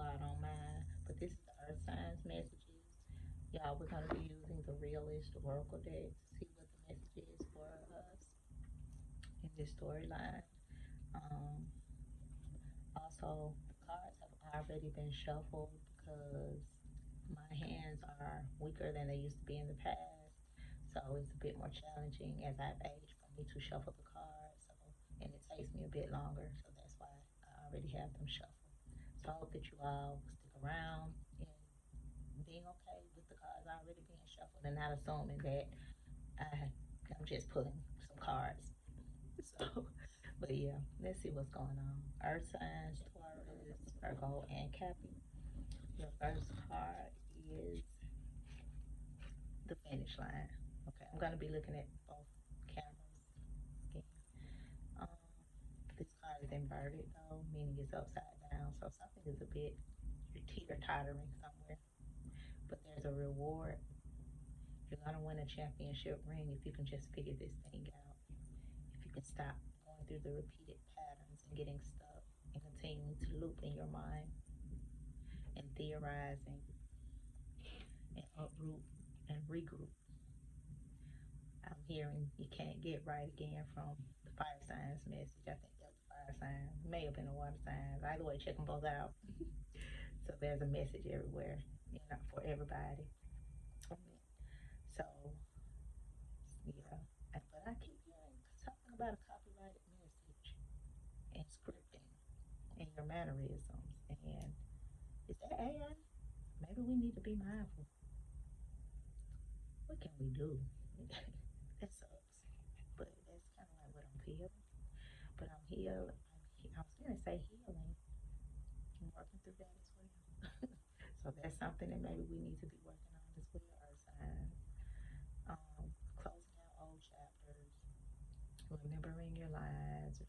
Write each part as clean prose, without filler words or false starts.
lot on mine, but this is the Earth Signs messages. Y'all, we're going to be using the Realist Oracle deck to see what the message is for us in this storyline. Um, Also, the cards have already been shuffled because my hands are weaker than they used to be in the past. So it's a bit more challenging as I've aged for me to shuffle the cards. So, and it takes me a bit longer. So that's why I already have them shuffled. So I hope that you all stick around and being okay with the cards already being shuffled and not assuming that I'm just pulling some cards. So, but yeah, let's see what's going on. Earth signs, Taurus, Virgo, and Capricorn. Your first card is the finish line. Okay, I'm gonna be looking at both cameras again. Um, this card is inverted though, meaning it's upside down. So something is a bit, you're teeter tottering somewhere. But there's a reward. You're gonna win a championship ring if you can just figure this thing out. If you can stop going through the repeated patterns and getting stuck and continuing to loop in your mind and theorizing and uproot and regroup. I'm hearing you can't get right again from the fire signs message. I think that was the fire sign. May have been the water signs. Either way, check them both out. So there's a message everywhere, for everybody. So yeah, but I keep hearing something about a copyrighted message and scripting and your mannerisms. And is that AI? Maybe we need to be mindful. What can we do? That sucks. But that's kind of like what I'm feeling. But I'm healed. I was gonna say healing. I'm working through that as well. So that's something that maybe we need to be working on as well. Our signs. Closing out old chapters, remembering your lines.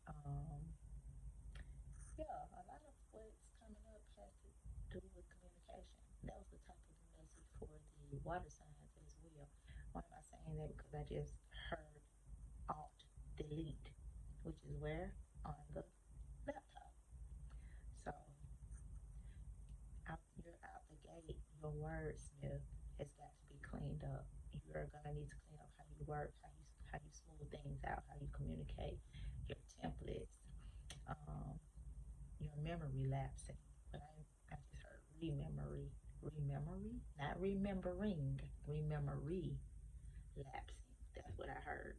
Yeah, a lot of what's coming up has to do with communication. That was the top of the message for the water signs as well. Why am I saying that? Because I just heard Alt Delete, which is where on the laptop. So you're out the gate. Your wordsmith has got to be cleaned up. You're gonna need to clean up how you work, how you smooth things out, how you communicate, your templates, um, your memory lapsing. But I just heard rememory, not remembering, rememory lapsing. That's what I heard.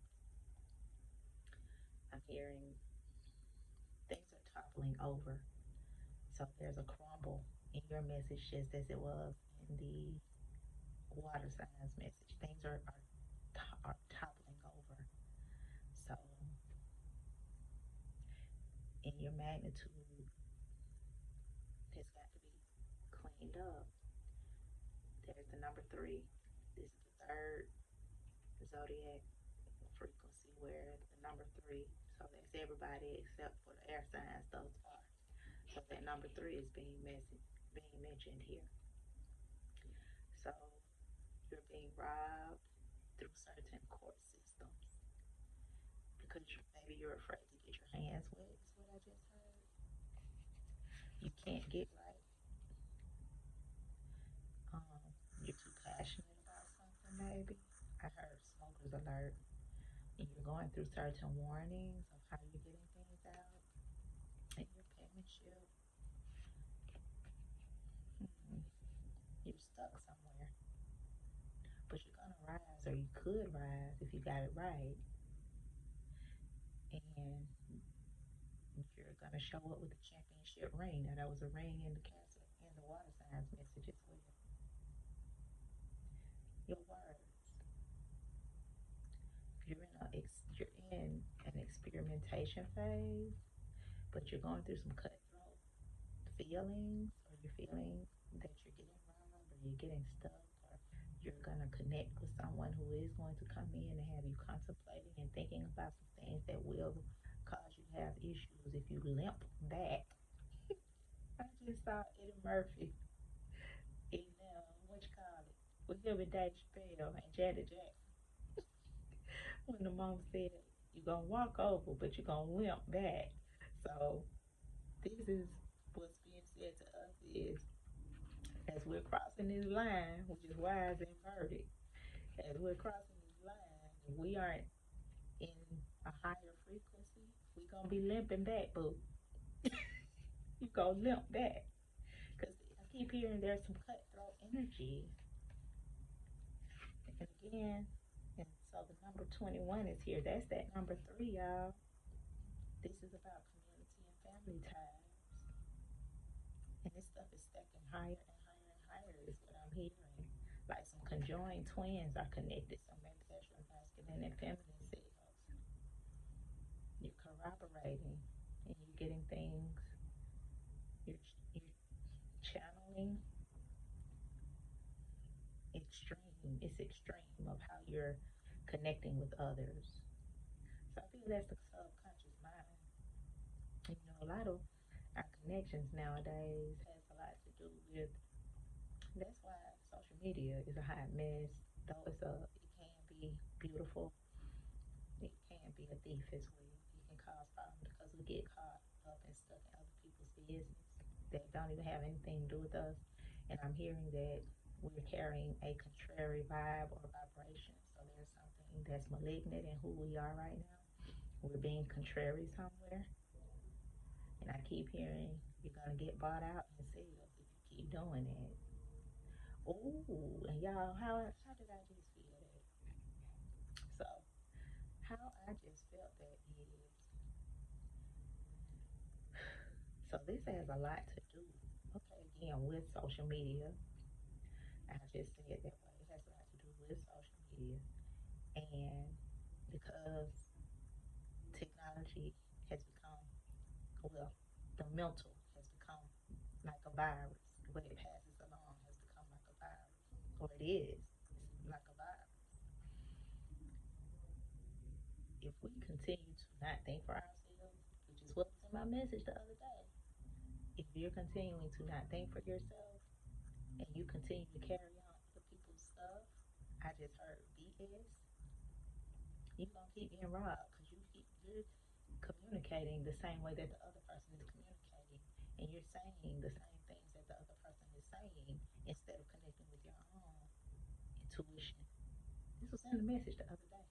I'm hearing things are toppling over. So there's a crumble in your message just as it was in the water signs message. Things are toppling over. So in your magnitude has got to be cleaned up. There's the number three. This is the third zodiac frequency where the number three. So that's everybody except for the air signs thus far. So that number three is being mentioned here. So you're being robbed through certain court systems because maybe you're afraid to get your hands wet, is what I just heard. You can't get right. You're too passionate about something, maybe. I heard smoker's alert, and you're going through certain warnings of how you're getting things out in your penmanship. Hmm. You're stuck somewhere, but you're gonna rise, or you could rise if you got it right, and you're gonna show up with a championship ring. Now that was a ring in the castle in the water signs message as well. Your words. You're in an experimentation phase, but you're going through some cutthroat feelings, or you're feeling that you're getting robbed, or you're getting stuck, or you're gonna connect with someone who is going to come in and have you contemplating and thinking about some things that will cause you to have issues if you limp back. I just saw Eddie Murphy in what you call it, with him and Dave Chappelle and Janet Jackson, when the mom said you're gonna walk over but you're gonna limp back. So this is what's being said to us is, as we're crossing this line, which is why it's inverted, as we're crossing this line, if we aren't in a higher frequency, we're gonna be limping back, boo. You gonna limp back. Because I keep hearing there's some cutthroat energy. And again, and so the number 21 is here. That's that number 3, y'all. This is about community and family ties. And this stuff is stacking higher and higher and higher, is what I'm hearing. Like some conjoined twins are connected. So maybe that's your masculine and feminine selves. You're corroborating and you're getting things, you're channeling extreme. It's extreme of how you're connecting with others. So I feel that's the subconscious mind. You know, a lot of our connections nowadays has a lot to do with. That's why social media is a hot mess. Though it can be beautiful, it can be a thief as well. It can cause problems because we get caught up and stuck in other people's business that don't even have anything to do with us. And I'm hearing that we're carrying a contrary vibe or vibration. So there's something that's malignant in who we are right now. We're being contrary somewhere. And I keep hearing you're gonna get bought out and sold if you keep doing it. Ooh, and y'all, how did I just feel that? So how I just felt that is, so this has a lot to do. Okay, again with social media. I just said that way. It has a lot to do with social media, and because technology has become, well, the mental has become like a virus. The way it passes along has become like a virus, or it is. It's like a virus. If we continue to not think for ourselves, which is what was in my message the other day, if you're continuing to not think for yourself and you continue to carry on other people's stuff, I just heard BS, you're gonna keep getting robbed because you're communicating the same way that the other person is communicating, and you're saying the same things that the other person is saying instead of connecting with your own intuition. This was in the message the other day.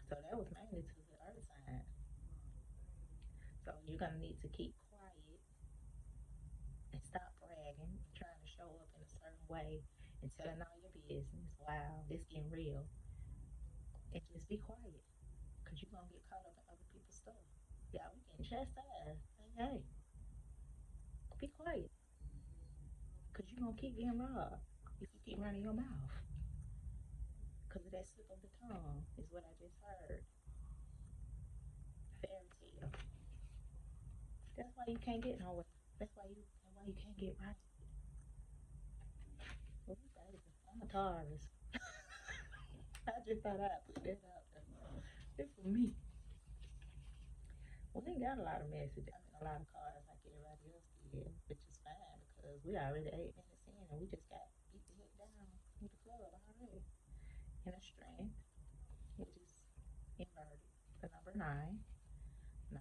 So that was mainly to the earth sign. So you're gonna need to keep quiet and stop bragging and trying to show up in a certain way and telling all your business. Wow, this getting real. And just be quiet. Cause you're gonna get caught up in other people's stuff. Yeah, we getting chastised. Hey, be quiet. Cause you're gonna keep getting robbed if you keep running your mouth. Cause of that slip of the tongue is what I just heard. Fairy tale. That's why you can't get nowhere. That's why you can't get right. Well, baby, I'm a Taurus. I just thought I'd put that out there. It's for me. We ain't got a lot of message. I mean, a lot of cards like everybody else did, which is fine because we already 8 minutes in and we just got beat the heck down with the club already. In a strength, which is inverted. The number 9. 9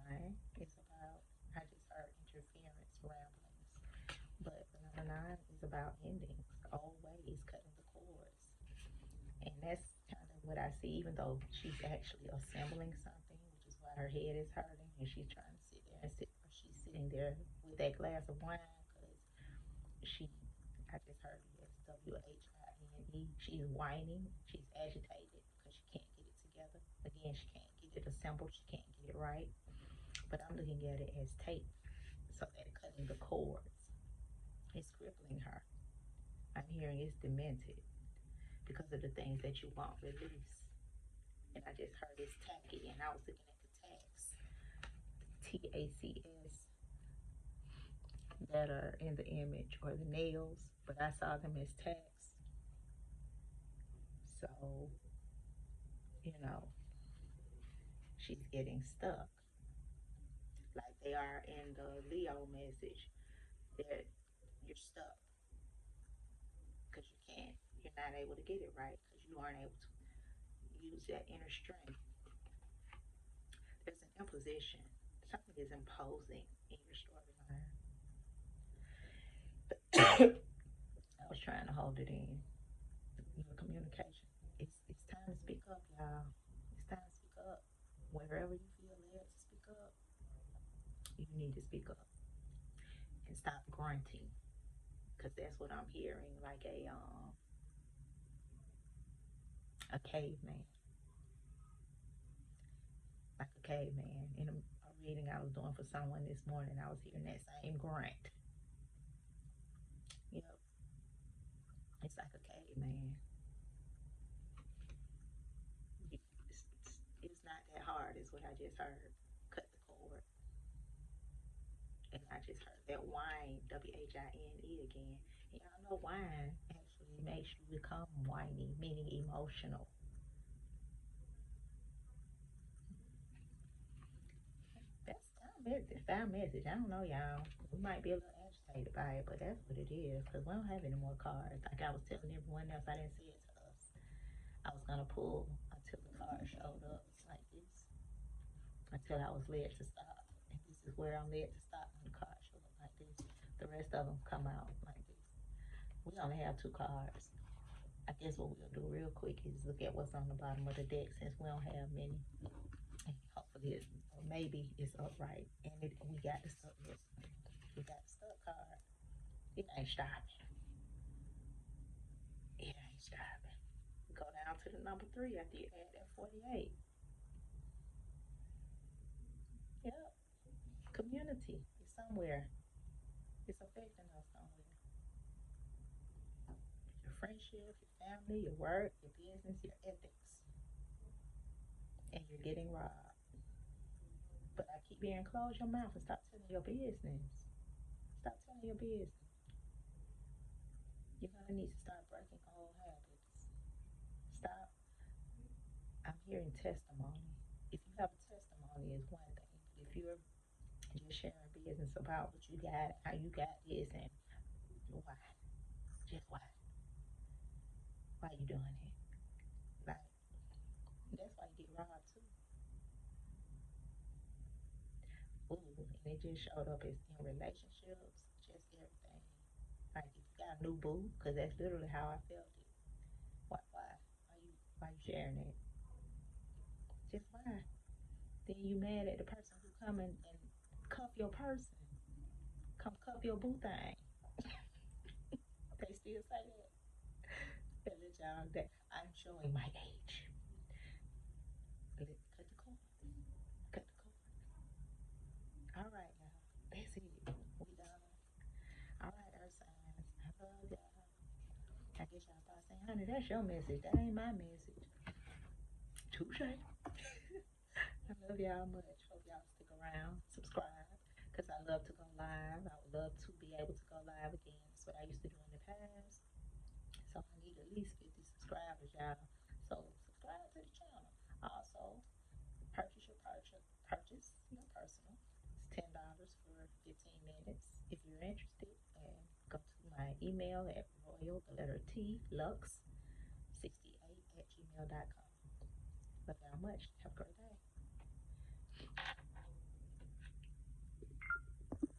is about, I just heard interference, ramblings. But the number 9 is about endings, old ways, cutting the cords. And that's kind of what I see, even though she's actually assembling something, which is why her head is hurting and she's trying to sit there and sit, or she's sitting there with that glass of wine because she, I just heard it as WHINE. She's whining, she's agitated because she can't get it together. Again, she can't get it assembled, she can't get it right. But I'm looking at it as tape, so that cutting the cords is crippling her. I'm hearing it's demented because of the things that you won't release. And I just heard it's tacky, and I was looking at the tax, TACS, that are in the image, or the nails, but I saw them as tax. So, you know, she's getting stuck like they are in the Leo message, that you're stuck because you're not able to get it right because you aren't able to use that inner strength. There's an imposition. Something is imposing in your storyline. I was trying to hold it in. Your communication. It's time to speak up, y'all. It's time to speak up. Wherever you feel led to speak up, you need to speak up and stop grunting, because that's what I'm hearing, a caveman, like a caveman. In a reading I was doing for someone this morning, I was hearing that same grunt. Yep, it's like a caveman. It's not that hard, is what I just heard. Cut the cord. And I just heard that whine, WHINE again. And y'all know whine actually makes you become whiny, meaning emotional. That's our message. I don't know, y'all. We might be a little agitated by it, but that's what it is. Because we don't have any more cards. Like I was telling everyone else, I didn't say it to us. I was gonna pull until the card showed up like this, until I was led to stop. And this is where I'm led to stop when the card show up like this. The rest of them come out like this. We only have two cards. I guess what we'll do real quick is look at what's on the bottom of the deck since we don't have many. And hopefully, or maybe it's upright. And we got the stuck. We got the stuck card. It ain't stopping. It ain't stopping. Go down to the number three after you add that 48. Yep. Community is somewhere. It's affecting us somewhere. Your friendship, your family, your work, your business, your ethics. And you're getting robbed. But I keep hearing close your mouth and stop telling your business. Stop telling your business. You're gonna need to start breaking old habits. Stop. I'm hearing testimony. If you have a testimony, is one thing. But if you're just sharing business about what you got, how you got this, and why, just why you doing it? Like that's why you get robbed too. Ooh, and it just showed up as in relationships, just everything. Like if you got a new boo, because that's literally how I felt it. Why you sharing it? Just why? Then you mad at the person who come and cuff your person, come cuff your boo thing. They still say that. Tell it y'all that I'm showing my age. Cut the cord. Cut the cord. All right, y'all. That's it. We done. All right, Earth signs. I love y'all. I guess y'all probably saying, honey, that's your message. That ain't my message. Touche. I love y'all much. Hope y'all stick around, subscribe, because I love to go live. I would love to be able to go live again. That's what I used to do in the past. So I need at least 50 subscribers, y'all. So subscribe to the channel. Also, purchase your personal. It's $10 for 15 minutes if you're interested. And go to my email at royal, the letter T, lux 68 at gmail.com. Love y'all much. Have a great day.